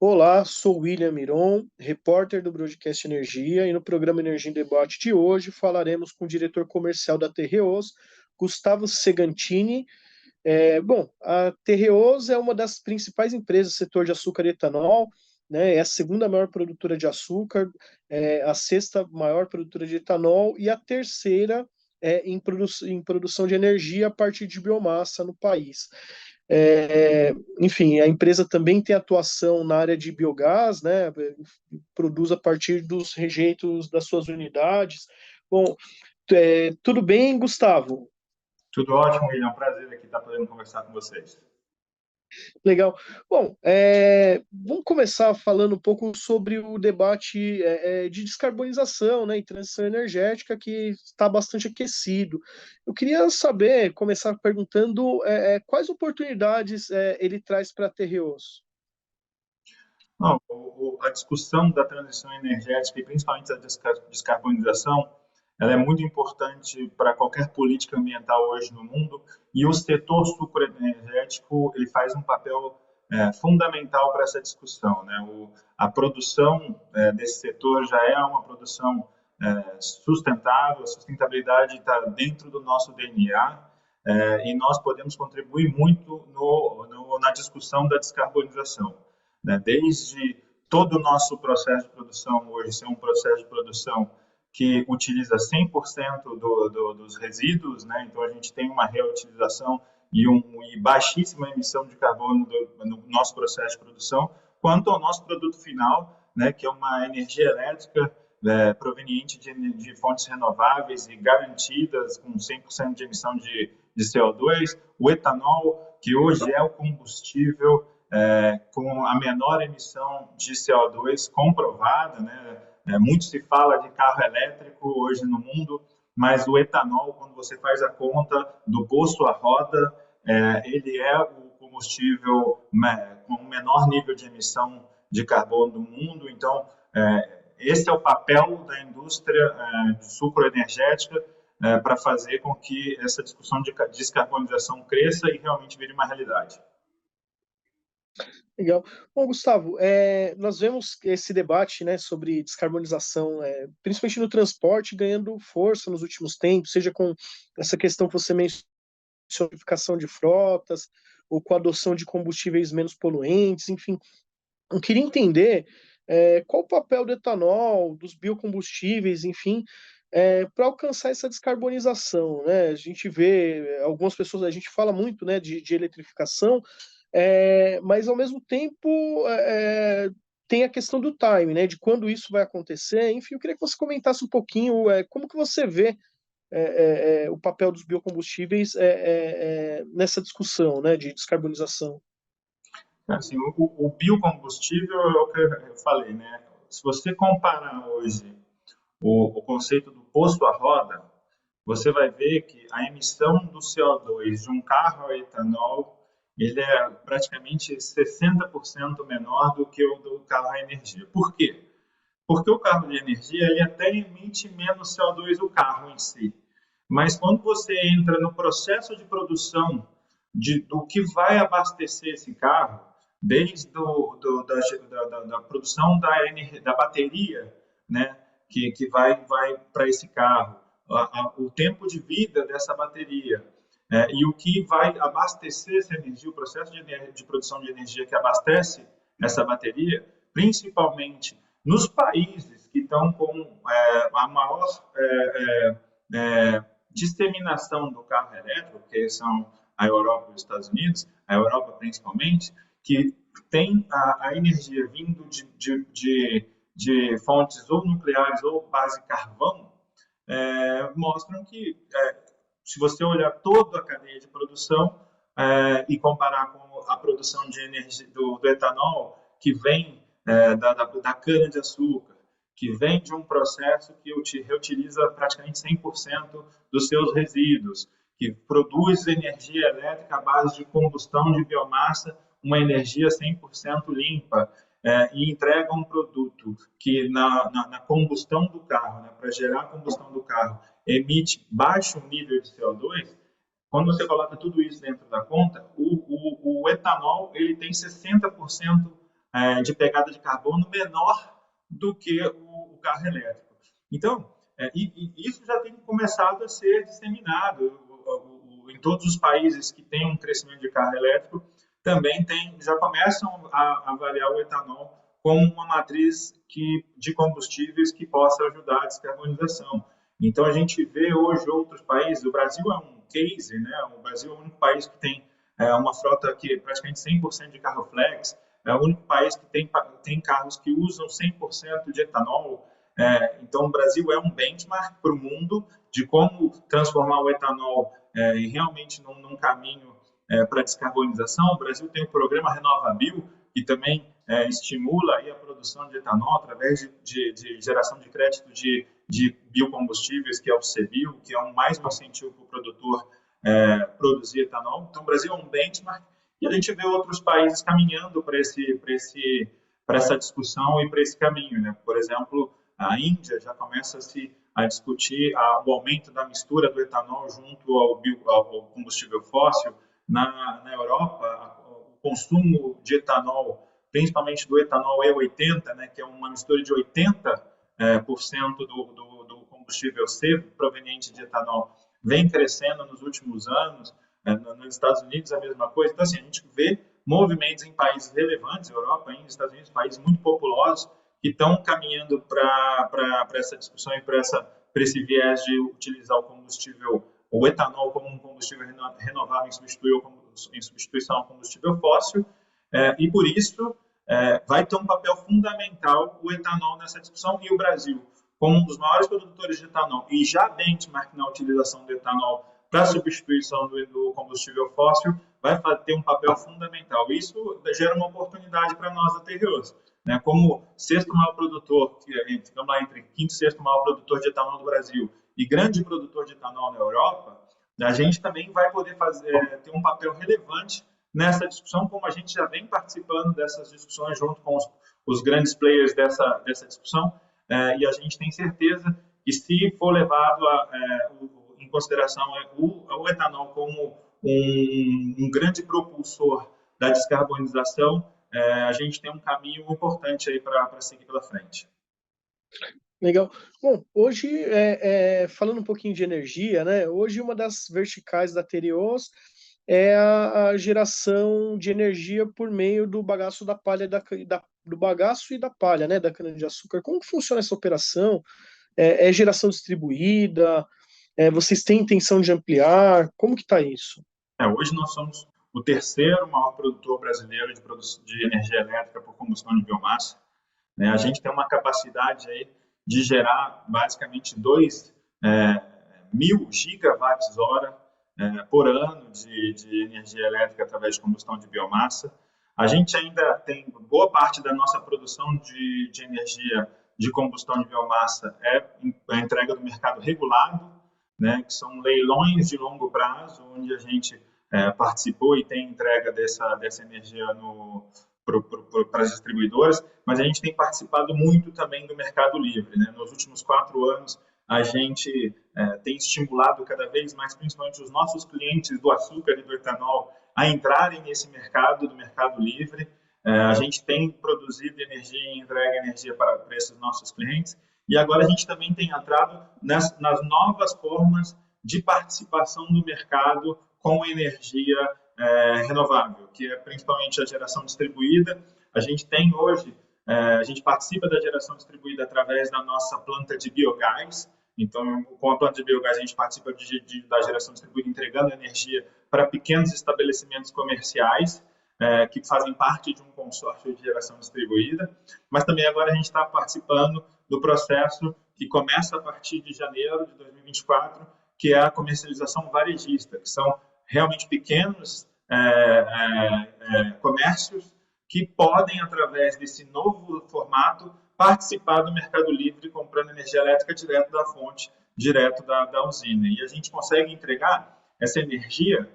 Olá, sou William Miron, repórter do Broadcast Energia, e no programa Energia em Debate de hoje falaremos com o diretor comercial da Terreos, Gustavo Segantini. A Terreos é uma das principais empresas do setor de açúcar e etanol, né? É a segunda maior produtora de açúcar, a sexta maior produtora de etanol e a terceira em produção de energia a partir de biomassa no país. Enfim, a empresa também tem atuação na área de biogás, né? Produz a partir dos rejeitos das suas unidades. Bom, tudo bem, Gustavo? Tudo ótimo, William. É um prazer aqui estar podendo conversar com vocês. Legal. Bom, vamos começar falando um pouco sobre o debate de descarbonização, né, e transição energética que está bastante aquecido. Eu queria saber, começar perguntando quais oportunidades ele traz para a Terreos. Não, a discussão da transição energética e principalmente da descarbonização, ela é muito importante para qualquer política ambiental hoje no mundo e o setor sucroenergético ele faz um papel fundamental para essa discussão, né? A produção desse setor já é uma produção sustentável, a sustentabilidade está dentro do nosso DNA. E nós podemos contribuir muito na discussão da descarbonização, né? Desde todo o nosso processo de produção hoje ser um processo de produção que utiliza 100% dos resíduos, né? Então a gente tem uma reutilização e baixíssima emissão de carbono no nosso processo de produção, quanto ao nosso produto final, né? Que é uma energia elétrica proveniente de fontes renováveis e garantidas com 100% de emissão de CO2, o etanol, que hoje é o combustível com a menor emissão de CO2 comprovada, né? Muito se fala de carro elétrico hoje no mundo, mas o etanol, quando você faz a conta do poço à roda, ele é o combustível com o menor nível de emissão de carbono do mundo. Então, esse é o papel da indústria sucroenergética para fazer com que essa discussão de descarbonização cresça e realmente vire uma realidade. Legal. Bom, Gustavo, nós vemos esse debate, né, sobre descarbonização, principalmente no transporte, ganhando força nos últimos tempos, seja com essa questão que você mencionou, electrificação de frotas, ou com a adoção de combustíveis menos poluentes, enfim. Eu queria entender qual o papel do etanol, dos biocombustíveis, enfim, para alcançar essa descarbonização, né? A gente vê algumas pessoas, a gente fala muito, né, de eletrificação, mas ao mesmo tempo tem a questão do time, né, de quando isso vai acontecer. Enfim, eu queria que você comentasse um pouquinho como que você vê o papel dos biocombustíveis nessa discussão, né, de descarbonização. Assim, o biocombustível é o que eu falei, né? Se você comparar hoje o conceito do posto à roda, você vai ver que a emissão do CO2 de um carro a etanol ele é praticamente 60% menor do que o do carro a energia. Por quê? Porque o carro de energia ele até emite menos CO2 o carro em si. Mas quando você entra no processo de produção do que vai abastecer esse carro, desde da produção da bateria, né, que vai para esse carro, o tempo de vida dessa bateria, e o que vai abastecer essa energia, o processo de produção de energia que abastece essa bateria, principalmente nos países que estão com a maior disseminação do carro elétrico, que são a Europa e os Estados Unidos, a Europa principalmente, que tem a energia vindo de fontes ou nucleares ou base carvão, mostram que, se você olhar toda a cadeia de produção e comparar com a produção de energia do etanol, que vem da cana-de-açúcar, que vem de um processo que reutiliza praticamente 100% dos seus resíduos, que produz energia elétrica à base de combustão de biomassa, uma energia 100% limpa, e entrega um produto que na combustão do carro, né, para gerar a combustão do carro, emite baixo nível de CO2, quando você coloca tudo isso dentro da conta, o etanol ele tem 60% de pegada de carbono menor do que o carro elétrico. Então, isso já tem começado a ser disseminado em todos os países que têm um crescimento de carro elétrico, também já começam a avaliar o etanol como uma matriz de combustíveis que possa ajudar a descarbonização. Então, a gente vê hoje outros países, o Brasil é um case, né? O Brasil é o único país que tem uma frota que é praticamente 100% de carro flex, é o único país que tem carros que usam 100% de etanol. Então, o Brasil é um benchmark para o mundo de como transformar o etanol realmente num caminho para descarbonização. O Brasil tem o programa RenovaBio, que também estimula aí a produção de etanol através de geração de crédito de biocombustíveis, que é o CBio, que é mais um incentivo para o produtor produzir etanol. Então, o Brasil é um benchmark e a gente vê outros países caminhando para essa discussão e para esse caminho, né? Por exemplo, a Índia já começa a discutir o aumento da mistura do etanol junto ao combustível fóssil. Na Europa, o consumo de etanol, principalmente do etanol E80, né, que é uma mistura de 80% do combustível C proveniente de etanol, vem crescendo nos últimos anos. Nos Estados Unidos, a mesma coisa. Então, assim, a gente vê movimentos em países relevantes, Europa, Índia, Estados Unidos, países muito populosos, que estão caminhando para essa discussão e para esse viés de utilizar o etanol como um combustível renovável em substituição ao combustível fóssil, e por isso vai ter um papel fundamental o etanol nessa discussão, e o Brasil, como um dos maiores produtores de etanol e já benchmark na utilização do etanol para a substituição do combustível fóssil, vai ter um papel fundamental. Isso gera uma oportunidade para nós da Terreos, né? Como sexto maior produtor, ficamos lá entre quinto e sexto maior produtor de etanol do Brasil e grande produtor de etanol na Europa, a gente também vai poder ter um papel relevante nessa discussão, como a gente já vem participando dessas discussões junto com os grandes players dessa discussão, e a gente tem certeza que, se for levado em consideração o etanol como um grande propulsor da descarbonização, a gente tem um caminho importante aí para seguir pela frente. Legal. Bom, hoje, falando um pouquinho de energia, né? Hoje uma das verticais da Tereos é a geração de energia por meio do bagaço da palha, do bagaço e da palha, né? Da cana-de-açúcar. Como que funciona essa operação? É geração distribuída? Vocês têm intenção de ampliar? Como que está isso? Hoje nós somos o terceiro maior produtor brasileiro de energia elétrica por combustão de biomassa, né? A gente tem uma capacidade aí de gerar basicamente 2.000 gigawatts-hora por ano de energia elétrica através de combustão de biomassa. A gente ainda tem boa parte da nossa produção de energia de combustão de biomassa a entrega do mercado regulado, né, que são leilões de longo prazo, onde a gente participou e tem entrega dessa energia para as distribuidoras, mas a gente tem participado muito também do mercado livre, né? Nos últimos 4 anos, a gente tem estimulado cada vez mais, principalmente os nossos clientes do açúcar e do etanol, a entrarem nesse mercado, do mercado livre. A gente tem produzido energia e entrega energia para esses nossos clientes, e agora a gente também tem entrado nas novas formas de participação do mercado com energia renovável, que é principalmente a geração distribuída. A gente tem hoje, a gente participa da geração distribuída através da nossa planta de biogás. Então, com a planta de biogás, a gente participa da geração distribuída, entregando energia para pequenos estabelecimentos comerciais que fazem parte de um consórcio de geração distribuída. Mas também agora a gente está participando do processo que começa a partir de janeiro de 2024, que é a comercialização varejista, que são realmente pequenos comércios que podem, através desse novo formato, participar do mercado livre, comprando energia elétrica direto da fonte, direto da usina. E a gente consegue entregar essa energia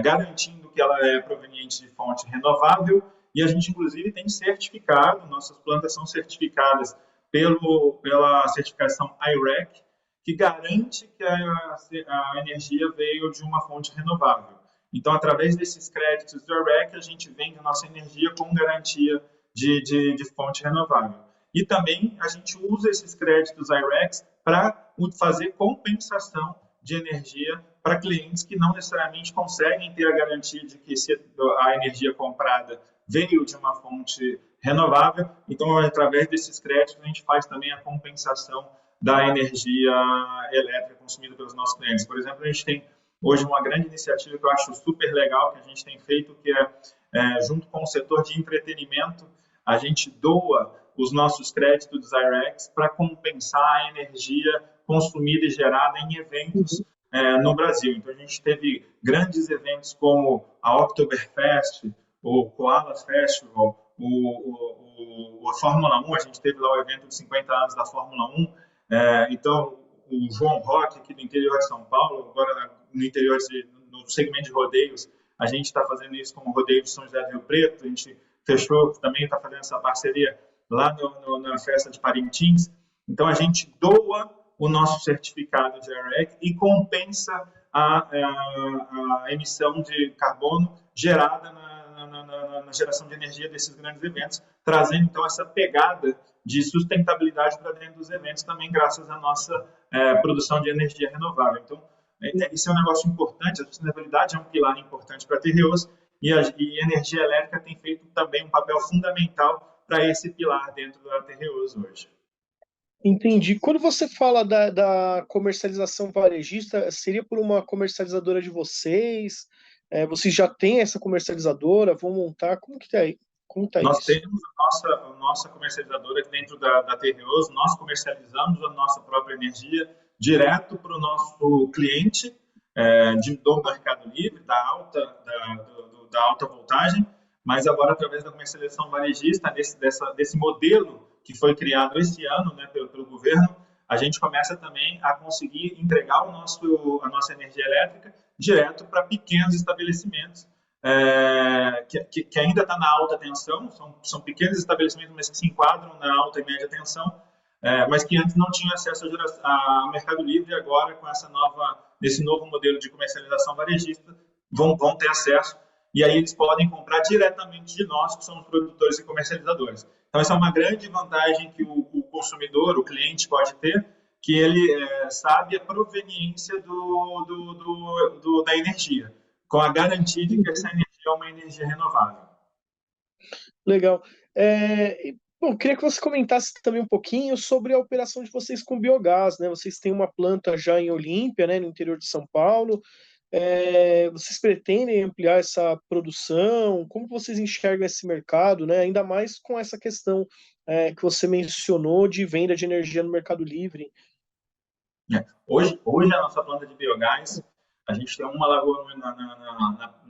garantindo que ela é proveniente de fonte renovável, e a gente, inclusive, tem certificado, nossas plantas são certificadas pela certificação I-REC, que garante que a energia veio de uma fonte renovável. Então, através desses créditos do I-REC, a gente vende a nossa energia com garantia de fonte renovável. E também a gente usa esses créditos IREX para fazer compensação de energia para clientes que não necessariamente conseguem ter a garantia de que a energia comprada veio de uma fonte renovável. Então, através desses créditos, a gente faz também a compensação da energia elétrica consumida pelos nossos clientes. Por exemplo, a gente tem hoje uma grande iniciativa que eu acho super legal que a gente tem feito, que junto com o setor de entretenimento, a gente doa os nossos créditos IREX para compensar a energia consumida e gerada em eventos no Brasil. Então, a gente teve grandes eventos como a Oktoberfest, o Koala Festival, a Fórmula 1, a gente teve lá o evento de 50 anos da Fórmula 1, então o João Rock aqui do interior de São Paulo, agora no interior, no segmento de rodeios, a gente está fazendo isso com o rodeio de São José do Rio Preto, a gente fechou, também está fazendo essa parceria lá na festa de Parintins. Então a gente doa o nosso certificado de IREC e compensa a emissão de carbono gerada na geração de energia desses grandes eventos, trazendo então essa pegada de sustentabilidade para dentro dos eventos também graças à nossa produção de energia renovável. Então, isso é um negócio importante, a sustentabilidade é um pilar importante para a TREOS e a energia elétrica tem feito também um papel fundamental para esse pilar dentro da TREOS hoje. Entendi. Quando você fala da comercialização varejista, seria por uma comercializadora de vocês? Vocês já têm essa comercializadora? Vão montar? Como que tá aí? Como tá Nós isso? temos a nossa comercializadora dentro da TREOS, nós comercializamos a nossa própria energia direto para o nosso cliente do Mercado Livre, da alta voltagem, mas agora através da comercialização varejista, desse modelo que foi criado esse ano, né, pelo governo, a gente começa também a conseguir entregar a nossa energia elétrica direto para pequenos estabelecimentos, que ainda está na alta tensão, são pequenos estabelecimentos, mas que se enquadram na alta e média tensão, mas que antes não tinham acesso ao Mercado Livre, e agora com esse novo modelo de comercialização varejista vão ter acesso, e aí eles podem comprar diretamente de nós, que somos produtores e comercializadores. Então, essa é uma grande vantagem que o consumidor, o cliente pode ter, que ele sabe a proveniência da energia, com a garantia de que essa energia é uma energia renovável. Legal. Bom, queria que você comentasse também um pouquinho sobre a operação de vocês com biogás, né? Vocês têm uma planta já em Olímpia, né, no interior de São Paulo. Vocês pretendem ampliar essa produção? Como vocês enxergam esse mercado, né? Ainda mais com essa questão que você mencionou de venda de energia no Mercado Livre. Hoje a nossa planta de biogás, a gente tem uma lagoa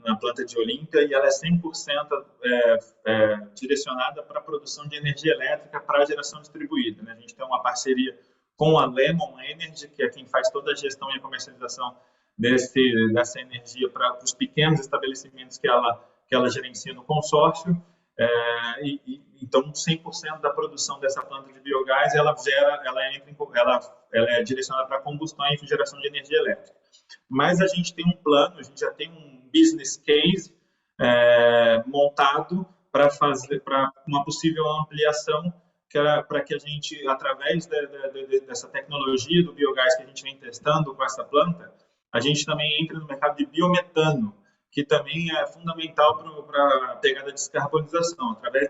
na planta de Olímpia e ela é 100% direcionada para a produção de energia elétrica para a geração distribuída, né? A gente tem uma parceria com a Lemon Energy, que é quem faz toda a gestão e a comercialização dessa energia para os pequenos estabelecimentos que ela gerencia no consórcio. Então, 100% da produção dessa planta de biogás ela é direcionada para combustão e geração de energia elétrica. Mas a gente tem um plano, a gente já tem um business case montado para uma possível ampliação, que era para que a gente, através dessa tecnologia do biogás que a gente vem testando com essa planta, a gente também entra no mercado de biometano, que também é fundamental para a pegada de descarbonização. Através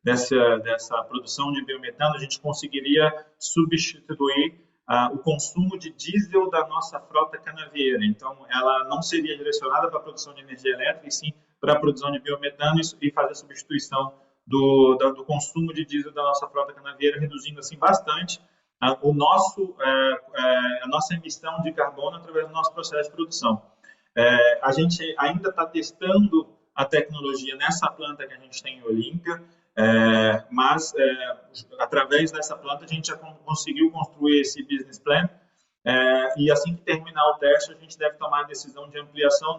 dessa produção de biometano, a gente conseguiria substituir o consumo de diesel da nossa frota canavieira. Então, ela não seria direcionada para a produção de energia elétrica, e sim para a produção de biometano e fazer a substituição do consumo de diesel da nossa frota canavieira, reduzindo assim bastante a nossa emissão de carbono através do nosso processo de produção. A gente ainda está testando a tecnologia nessa planta que a gente tem em Olímpia, mas através dessa planta a gente já conseguiu construir esse business plan, e assim que terminar o teste a gente deve tomar a decisão de ampliação.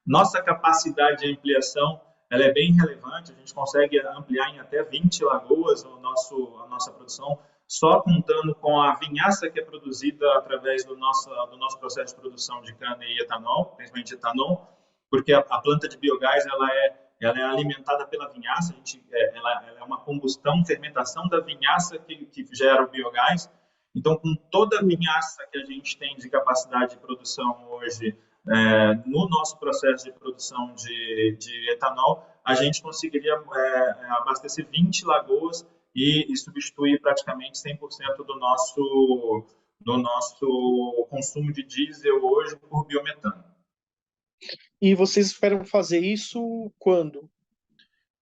Nossa capacidade de ampliação ela é bem relevante, a gente consegue ampliar em até 20 lagoas a nossa produção, só contando com a vinhaça que é produzida através do nosso processo de produção de cana e etanol, principalmente etanol, porque a planta de biogás ela é ela é alimentada pela vinhaça, ela é uma combustão, fermentação da vinhaça que gera o biogás. Então, com toda a vinhaça que a gente tem de capacidade de produção hoje, no nosso processo de produção de etanol, a gente conseguiria abastecer 20 lagoas e substituir praticamente 100% do nosso consumo de diesel hoje por biometano. E vocês esperam fazer isso quando?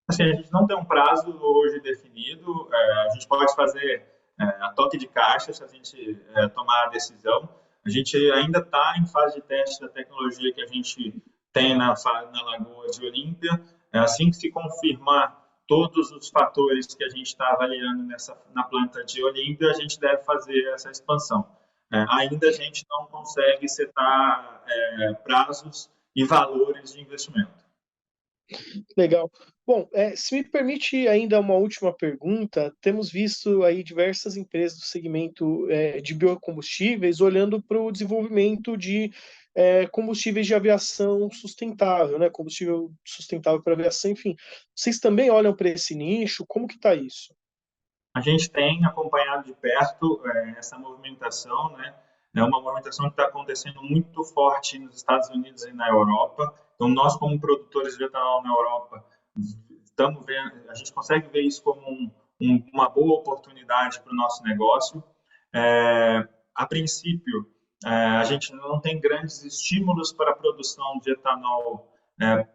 Assim, a gente não tem um prazo hoje definido, a gente pode fazer a toque de caixa se a gente tomar a decisão. A gente ainda está em fase de teste da tecnologia que a gente tem na Lagoa de Olímpia. Assim que se confirmar todos os fatores que a gente está avaliando na planta de Olímpia, a gente deve fazer essa expansão. Ainda a gente não consegue setar prazos e valores de investimento. Legal. Bom, se me permite ainda uma última pergunta, temos visto aí diversas empresas do segmento de biocombustíveis olhando para o desenvolvimento de combustíveis de aviação sustentável, né? Combustível sustentável para aviação, enfim. Vocês também olham para esse nicho? Como que está isso? A gente tem acompanhado de perto essa movimentação, né? É uma movimentação que está acontecendo muito forte nos Estados Unidos e na Europa. Então, nós, como produtores de etanol na Europa, estamos vendo, a gente consegue ver isso como uma boa oportunidade para o nosso negócio. A princípio, a gente não tem grandes estímulos para a produção de etanol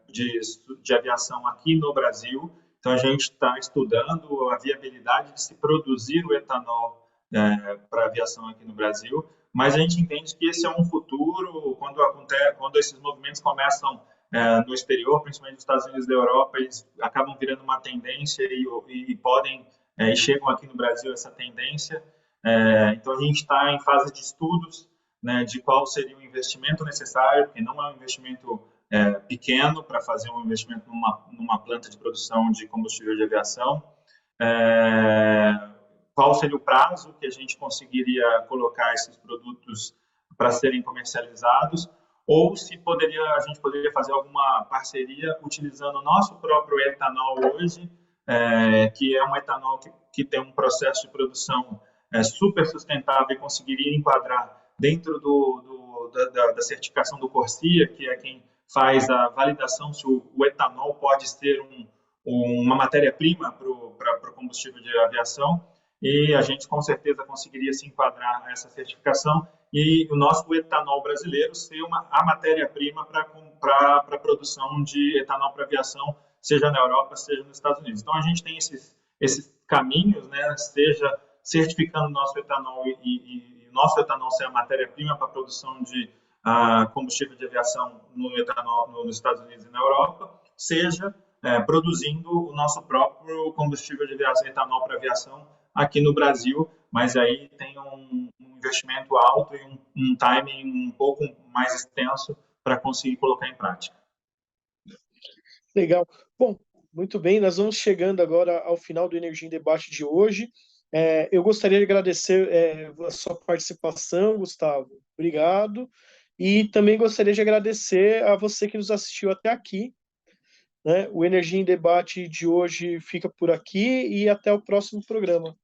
de aviação aqui no Brasil. Então, a gente está estudando a viabilidade de se produzir o etanol para aviação aqui no Brasil, mas a gente entende que esse é um futuro, quando esses movimentos começam no exterior, principalmente nos Estados Unidos e da Europa, eles acabam virando uma tendência e podem, e chegam aqui no Brasil essa tendência. Então, a gente está em fase de estudos, né, de qual seria o investimento necessário, porque não é um investimento pequeno para fazer um investimento numa planta de produção de combustível de aviação. Qual seria o prazo que a gente conseguiria colocar esses produtos para serem comercializados, ou se a gente poderia fazer alguma parceria utilizando o nosso próprio etanol hoje, que é um etanol que tem um processo de produção super sustentável e conseguiria enquadrar dentro da certificação do CORSIA, que é quem faz a validação se o etanol pode ser uma matéria-prima para o combustível de aviação, e a gente com certeza conseguiria se enquadrar nessa certificação e o nosso etanol brasileiro ser a matéria-prima para a produção de etanol para aviação, seja na Europa, seja nos Estados Unidos. Então, a gente tem esses caminhos, né, seja certificando o nosso etanol e o nosso etanol ser a matéria-prima para a produção de combustível de aviação no etanol nos Estados Unidos e na Europa, seja produzindo o nosso próprio combustível de aviação, etanol para aviação aqui no Brasil, mas aí tem um investimento alto e um timing um pouco mais extenso para conseguir colocar em prática. Legal. Bom, muito bem, nós vamos chegando agora ao final do Energia em Debate de hoje. Eu gostaria de agradecer a sua participação, Gustavo. Obrigado. E também gostaria de agradecer a você que nos assistiu até aqui, né? O Energia em Debate de hoje fica por aqui e até o próximo programa.